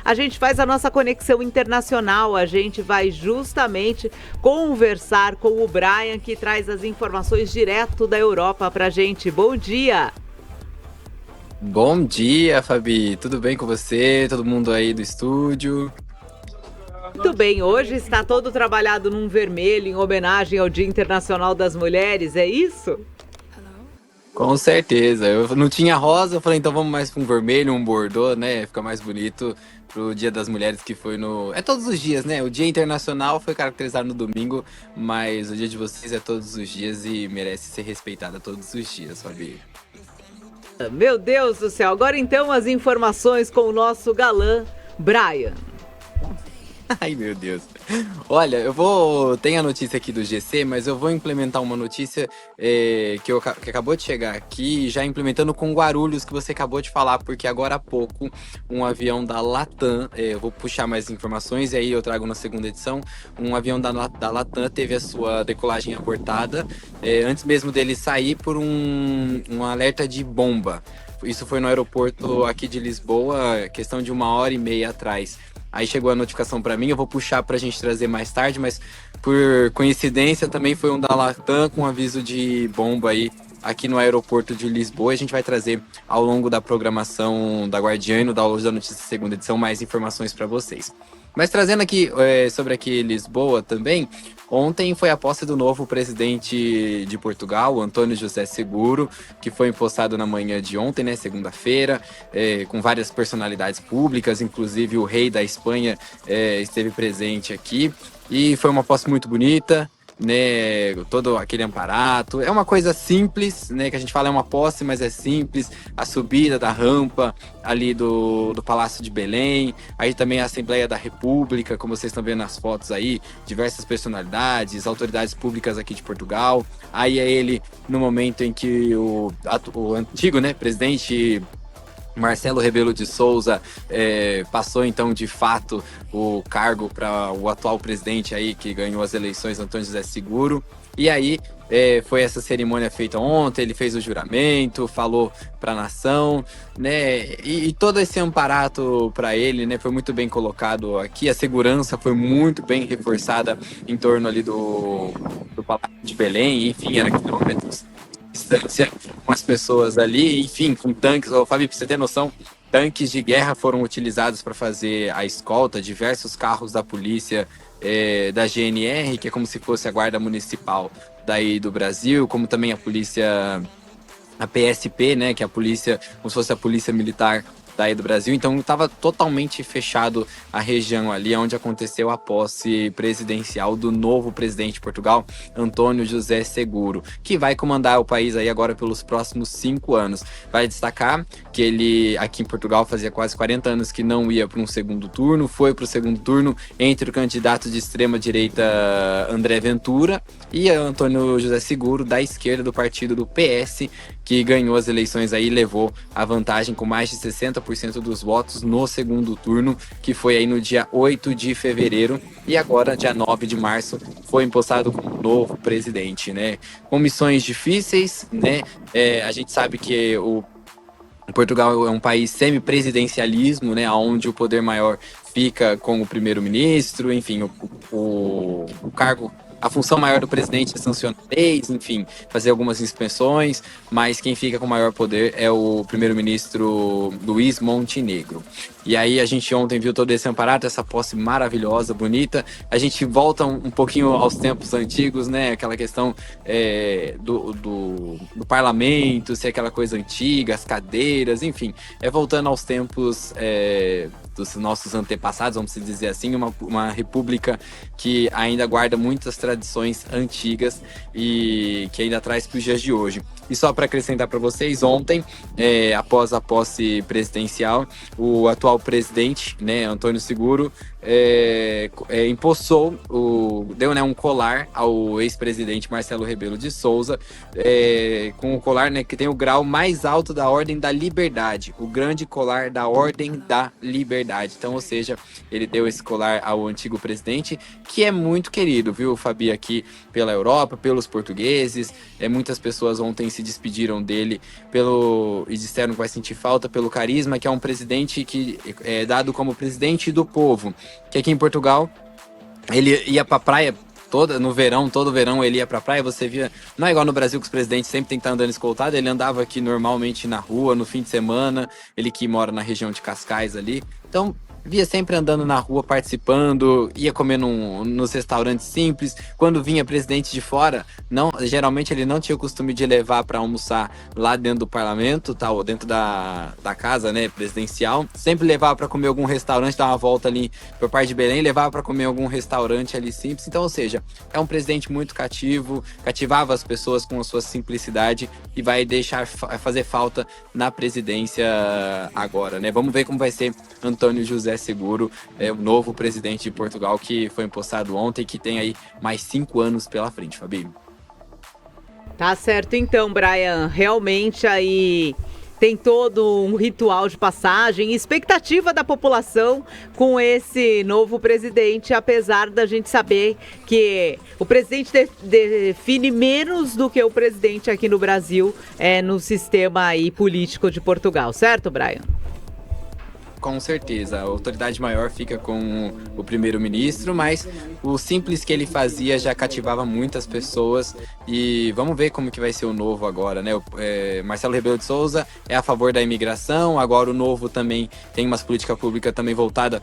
a gente faz a nossa conexão internacional. A gente vai justamente conversar com o Brian, que traz as informações direto da Europa pra gente. Bom dia! Bom dia, Fabi. Tudo bem com você? Todo mundo aí do estúdio? Muito bem, hoje está todo trabalhado num vermelho em homenagem ao Dia Internacional das Mulheres, é isso? Com certeza. Eu não tinha rosa, eu falei, então vamos mais para um vermelho, um bordô, né? Fica mais bonito pro Dia das Mulheres, que foi no... É todos os dias, né? O Dia Internacional foi caracterizado no domingo, mas o dia de vocês é todos os dias e merece ser respeitada todos os dias, Fabi. Meu Deus do céu, agora então as informações com o nosso galã, Brian. Ai, meu Deus. Olha, tem a notícia aqui do GC, mas eu vou implementar uma notícia que acabou de chegar aqui, já implementando com Guarulhos, que você acabou de falar, porque agora há pouco um avião da Latam, eu vou puxar mais informações e aí eu trago na segunda edição, um avião da Latam teve a sua decolagem abortada, antes mesmo dele sair por um alerta de bomba. Isso foi no aeroporto aqui de Lisboa, questão de 1h30 atrás. Aí chegou a notificação para mim, eu vou puxar pra gente trazer mais tarde, mas por coincidência também foi um da Latam com aviso de bomba aí aqui no aeroporto de Lisboa. A gente vai trazer ao longo da programação da Guardiã e no download da notícia segunda edição mais informações para vocês. Mas trazendo aqui sobre aqui Lisboa também, ontem foi a posse do novo presidente de Portugal, António José Seguro, que foi empossado na manhã de ontem, né, segunda-feira, com várias personalidades públicas, inclusive o rei da Espanha esteve presente aqui, e foi uma posse muito bonita, né, todo aquele amparato, é uma coisa simples, né, que a gente fala é uma posse, mas é simples, a subida da rampa ali do Palácio de Belém, aí também a Assembleia da República, como vocês estão vendo nas fotos aí, diversas personalidades, autoridades públicas aqui de Portugal, aí é ele no momento em que o antigo, né, presidente Marcelo Rebelo de Sousa passou então de fato o cargo para o atual presidente aí que ganhou as eleições, Antônio José Seguro. E aí foi essa cerimônia feita ontem, ele fez o juramento, falou para a nação, né? E todo esse amparato para ele, né, foi muito bem colocado aqui. A segurança foi muito bem reforçada em torno ali do Palácio de Belém, enfim, era quilômetros distância com as pessoas ali, enfim, com tanques. Ô, Fábio, pra você ter noção, tanques de guerra foram utilizados para fazer a escolta, diversos carros da polícia, da GNR, que é como se fosse a guarda municipal daí do Brasil, como também a polícia, a PSP, né, que é a polícia, como se fosse a polícia militar daí do Brasil, então estava totalmente fechado a região ali onde aconteceu a posse presidencial do novo presidente de Portugal, António José Seguro, que vai comandar o país aí agora pelos próximos 5 anos. Vai destacar que ele aqui em Portugal fazia quase 40 anos que não ia para um segundo turno, foi para o segundo turno entre o candidato de extrema direita André Ventura e António José Seguro da esquerda do partido do PS, que ganhou as eleições aí e levou a vantagem com mais de 60% dos votos no segundo turno, que foi aí no dia 8 de fevereiro, e agora, dia 9 de março, foi empossado como novo presidente, né? Com missões difíceis, né? A gente sabe que Portugal é um país semi-presidencialismo, né? Onde o poder maior fica com o primeiro-ministro, enfim, o cargo. A função maior do presidente é sancionar leis, enfim, fazer algumas inspeções, mas quem fica com maior poder é o primeiro-ministro Luís Montenegro. E aí a gente ontem viu todo esse amparato, essa posse maravilhosa, bonita. A gente volta um pouquinho aos tempos antigos, né? Aquela questão do parlamento, se é aquela coisa antiga, as cadeiras, enfim. Voltando aos tempos dos nossos antepassados, vamos dizer assim, uma república que ainda guarda muitas tradições antigas e que ainda traz para os dias de hoje. E só para acrescentar para vocês, ontem, após a posse presidencial, o atual presidente, né, António Seguro, empossou, deu, né, um colar ao ex-presidente Marcelo Rebelo de Sousa, com o colar, né, que tem o grau mais alto da Ordem da Liberdade, o grande colar da Ordem da Liberdade. verdade. Então, ou seja, ele deu esse colar ao antigo presidente, que é muito querido, viu, Fabi, aqui pela Europa, pelos portugueses. Muitas pessoas ontem se despediram dele e disseram que vai sentir falta pelo carisma, que é um presidente que é dado como presidente do povo, que aqui em Portugal ele ia pra praia no verão, todo verão ele ia pra praia, você via, não é igual no Brasil que os presidentes sempre tem que estar andando escoltado, ele andava aqui normalmente na rua, no fim de semana, ele que mora na região de Cascais ali, então via sempre andando na rua, participando, ia comer nos restaurantes simples. Quando vinha presidente de fora, geralmente ele não tinha o costume de levar para almoçar lá dentro do parlamento, ou dentro da casa, né, presidencial. Sempre levava para comer algum restaurante, dar uma volta ali por parte de Belém, levava para comer algum restaurante ali simples. Então, ou seja, é um presidente muito cativo, cativava as pessoas com a sua simplicidade e vai fazer falta na presidência agora, né? Vamos ver como vai ser Antônio José Seguro, o novo presidente de Portugal, que foi empossado ontem, que tem aí mais 5 anos pela frente, Fabi. Tá certo então, Brian. Realmente aí tem todo um ritual de passagem, expectativa da população com esse novo presidente, apesar da gente saber que o presidente define menos do que o presidente aqui no Brasil, no sistema aí político de Portugal, certo, Brian? Com certeza, a autoridade maior fica com o primeiro-ministro, mas o simples que ele fazia já cativava muitas pessoas e vamos ver como que vai ser o novo agora, né? Marcelo Rebelo de Sousa é a favor da imigração, agora o novo também tem umas políticas públicas também voltadas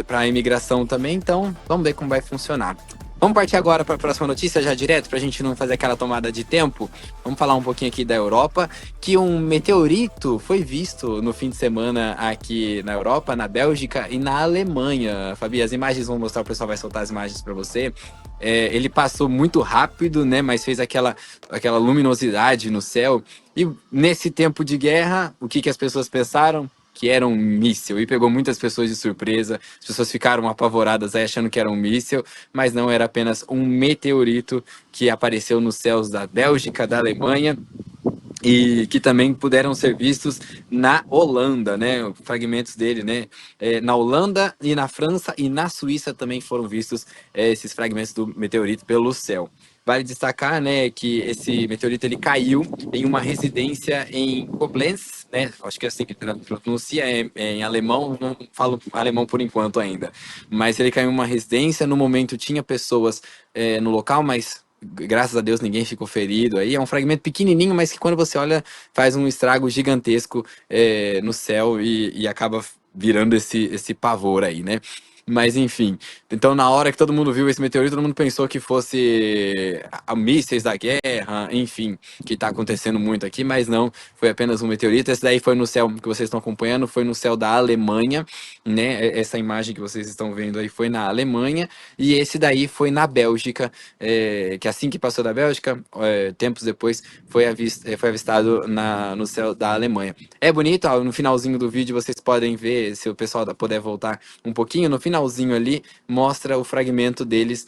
para a imigração também, então vamos ver como vai funcionar. Vamos partir agora para a próxima notícia, já direto, para a gente não fazer aquela tomada de tempo. Vamos falar um pouquinho aqui da Europa, que um meteorito foi visto no fim de semana aqui na Europa, na Bélgica e na Alemanha. Fabi, as imagens vão mostrar, o pessoal vai soltar as imagens para você. Ele passou muito rápido, né, mas fez aquela luminosidade no céu. E nesse tempo de guerra, o que as pessoas pensaram? Que era um míssil, e pegou muitas pessoas de surpresa. As pessoas ficaram apavoradas aí achando que era um míssil, mas não, era apenas um meteorito que apareceu nos céus da Bélgica, da Alemanha, e que também puderam ser vistos na Holanda, né? Fragmentos dele, né? Na Holanda e na França e na Suíça também foram vistos esses fragmentos do meteorito pelo céu. Vale destacar, né, que esse meteorito ele caiu em uma residência em Koblenz, né? Acho que é assim que pronuncia em alemão, não falo alemão por enquanto ainda. Mas ele caiu em uma residência, no momento tinha pessoas no local, mas graças a Deus ninguém ficou ferido aí. É um fragmento pequenininho, mas que quando você olha faz um estrago gigantesco no céu e acaba virando esse pavor aí, né? Mas enfim, então na hora que todo mundo viu esse meteorito, todo mundo pensou que fosse mísseis da guerra, enfim, que está acontecendo muito aqui, mas não, foi apenas um meteorito. Esse daí foi no céu que vocês estão acompanhando, foi no céu da Alemanha, né? Essa imagem que vocês estão vendo aí foi na Alemanha, e esse daí foi na Bélgica, que assim que passou da Bélgica, tempos depois foi avistado no céu da Alemanha. É bonito, ó, no finalzinho do vídeo vocês podem ver, se o pessoal puder voltar um pouquinho, no finalzinho ali mostra o fragmento deles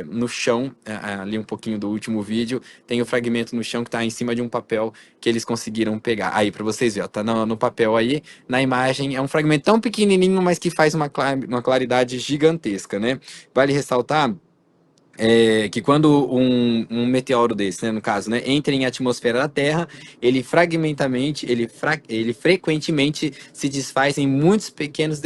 no chão, ali um pouquinho do último vídeo, tem o fragmento no chão que está em cima de um papel que eles conseguiram pegar. Aí, para vocês verem, ó, tá no papel aí, na imagem, é um fragmento tão pequenininho, mas que faz uma claridade gigantesca, né? Vale ressaltar que quando um meteoro desse, né, no caso, né, entra em atmosfera da Terra, ele frequentemente se desfaz em muitos pequenos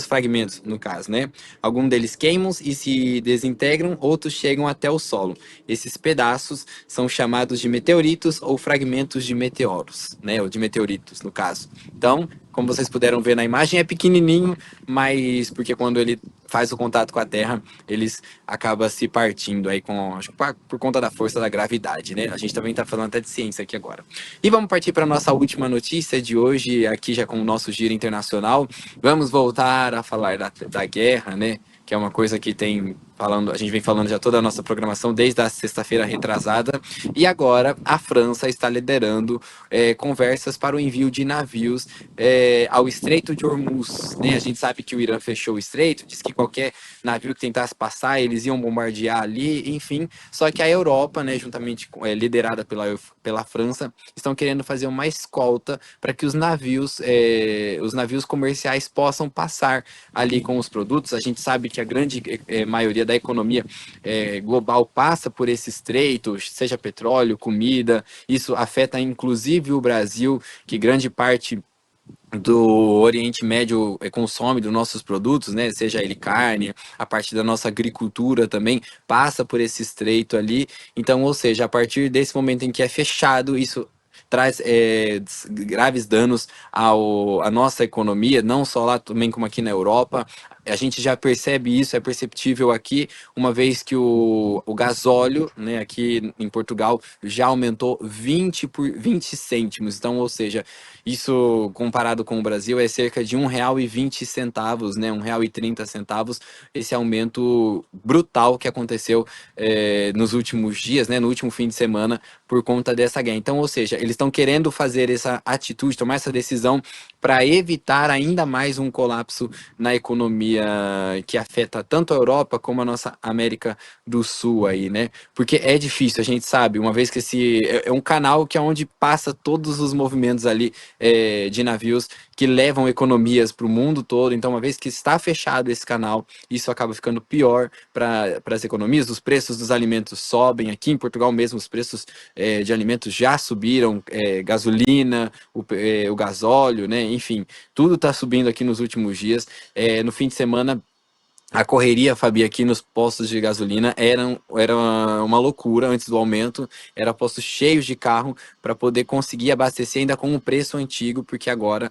fragmentos, no caso, né? Alguns deles queimam e se desintegram, outros chegam até o solo. Esses pedaços são chamados de meteoritos ou fragmentos de meteoros, né, ou de meteoritos, no caso. Então, como vocês puderam ver na imagem, é pequenininho, mas porque quando ele faz o contato com a Terra, eles acabam se partindo aí acho que por conta da força da gravidade, né? A gente também está falando até de ciência aqui agora. E vamos partir para a nossa última notícia de hoje, aqui já com o nosso giro internacional. Vamos voltar a falar da guerra, né? que é uma coisa que a gente vem falando já toda a nossa programação desde a sexta-feira retrasada, e agora a França está liderando conversas para o envio de navios ao Estreito de Hormuz, né? A gente sabe que o Irã fechou o estreito, disse que qualquer navio que tentasse passar, eles iam bombardear ali, enfim, só que a Europa, né, juntamente liderada pela França, estão querendo fazer uma escolta para que os navios comerciais possam passar ali com os produtos. A gente sabe que a grande maioria da economia global passa por esse estreito, seja petróleo, comida, isso afeta inclusive o Brasil, que grande parte do Oriente Médio consome dos nossos produtos, né? Seja ele carne, a parte da nossa agricultura também passa por esse estreito ali. Então, ou seja, a partir desse momento em que é fechado, isso traz graves danos à nossa economia, não só lá também como aqui na Europa. A gente já percebe isso, é perceptível aqui, uma vez que o gasóleo, né, aqui em Portugal, já aumentou 20 cêntimos. Então, ou seja, isso comparado com o Brasil é cerca de R$ 1,20, né, R$ 1,30, esse aumento brutal que aconteceu nos últimos dias, né, no último fim de semana, por conta dessa guerra. Então, ou seja, eles estão querendo fazer essa atitude, tomar essa decisão para evitar ainda mais um colapso na economia que afeta tanto a Europa como a nossa América do Sul aí, né? Porque é difícil, a gente sabe, uma vez que esse é um canal que é onde passa todos os movimentos ali de navios que levam economias para o mundo todo. Então, uma vez que está fechado esse canal, isso acaba ficando pior para as economias. Os preços dos alimentos sobem. Aqui em Portugal mesmo, os preços de alimentos já subiram, gasolina, o gasóleo, né? Enfim, tudo está subindo aqui nos últimos dias. No fim de semana, a correria, Fabi, aqui nos postos de gasolina era uma loucura antes do aumento. Era postos cheios de carro para poder conseguir abastecer ainda com o preço antigo, porque agora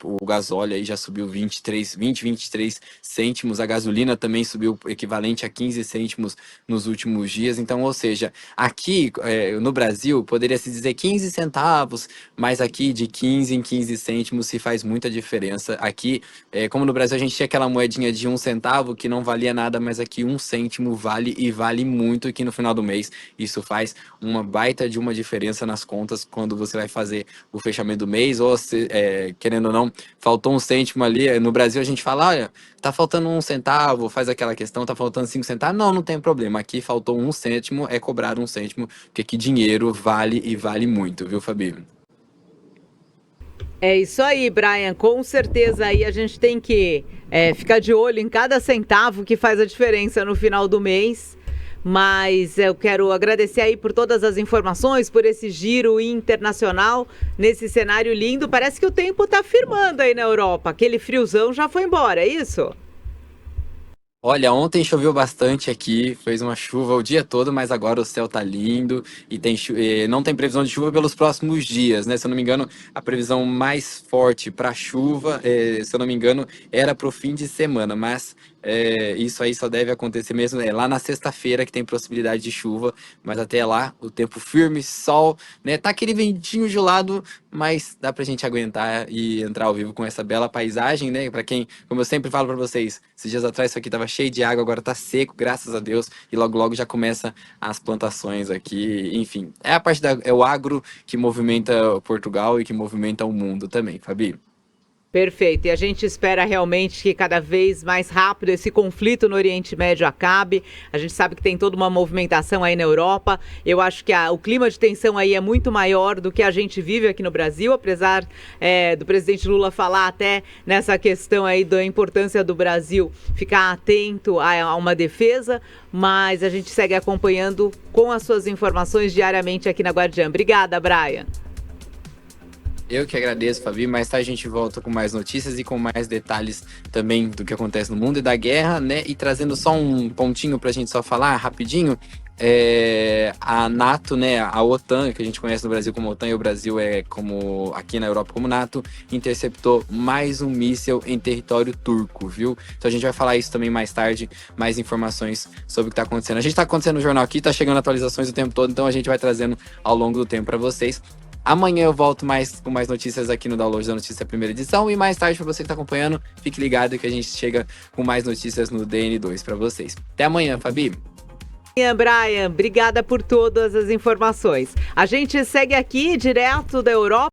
o gasóleo aí já subiu 23 cêntimos. A gasolina também subiu equivalente a 15 cêntimos nos últimos dias. Então, ou seja, aqui no Brasil poderia se dizer 15 centavos, mas aqui de 15 em 15 cêntimos se faz muita diferença. Aqui, como no Brasil a gente tinha aquela moedinha de 1 centavo que não valia nada, mas aqui 1 cêntimo vale e vale muito, aqui no final do mês isso faz uma baita de uma diferença nas contas quando você vai fazer o fechamento do mês, ou querendo ou não, faltou 1 cêntimo ali. No Brasil a gente fala, olha, tá faltando 1 centavo, faz aquela questão, tá faltando 5 centavos, não tem problema, aqui faltou 1 cêntimo, é cobrado 1 cêntimo, porque aqui dinheiro vale e vale muito, viu, Fabi? É isso aí, Brian. Com certeza aí a gente tem que ficar de olho em cada centavo que faz a diferença no final do mês. Mas eu quero agradecer aí por todas as informações, por esse giro internacional nesse cenário lindo. Parece que o tempo está firmando aí na Europa. Aquele friozão já foi embora, é isso? Olha, ontem choveu bastante aqui, fez uma chuva o dia todo, mas agora o céu tá lindo e não tem previsão de chuva pelos próximos dias, né? Se eu não me engano, a previsão mais forte para chuva, se eu não me engano, era para o fim de semana, mas isso aí só deve acontecer mesmo lá na sexta-feira, que tem possibilidade de chuva, mas até lá o tempo firme, sol, né? Tá aquele ventinho gelado, mas dá pra gente aguentar e entrar ao vivo com essa bela paisagem, né? Para quem, como eu sempre falo para vocês, esses dias atrás isso aqui tava cheio de água, agora tá seco, graças a Deus, e logo logo já começa as plantações aqui, enfim. É o agro que movimenta Portugal e que movimenta o mundo também, Fabi. Perfeito. E a gente espera realmente que cada vez mais rápido esse conflito no Oriente Médio acabe. A gente sabe que tem toda uma movimentação aí na Europa. Eu acho que o clima de tensão aí é muito maior do que a gente vive aqui no Brasil, apesar do presidente Lula falar até nessa questão aí da importância do Brasil ficar atento a uma defesa, mas a gente segue acompanhando com as suas informações diariamente aqui na Guardiã. Obrigada, Brian. Eu que agradeço, Fabi. Mais tarde a gente volta com mais notícias e com mais detalhes também do que acontece no mundo e da guerra, né? E trazendo só um pontinho pra gente só falar rapidinho. A NATO, né, a OTAN, que a gente conhece no Brasil como OTAN e o Brasil como aqui na Europa como NATO, interceptou mais um míssil em território turco, viu? Então a gente vai falar isso também mais tarde, mais informações sobre o que está acontecendo. A gente está acontecendo no jornal aqui, tá chegando atualizações o tempo todo, então a gente vai trazendo ao longo do tempo para vocês. Amanhã eu volto com mais notícias aqui no Download da Notícia Primeira Edição. E mais tarde, para você que tá acompanhando, fique ligado que a gente chega com mais notícias no DN2 para vocês. Até amanhã, Fabi! Brian, obrigada por todas as informações. A gente segue aqui direto da Europa.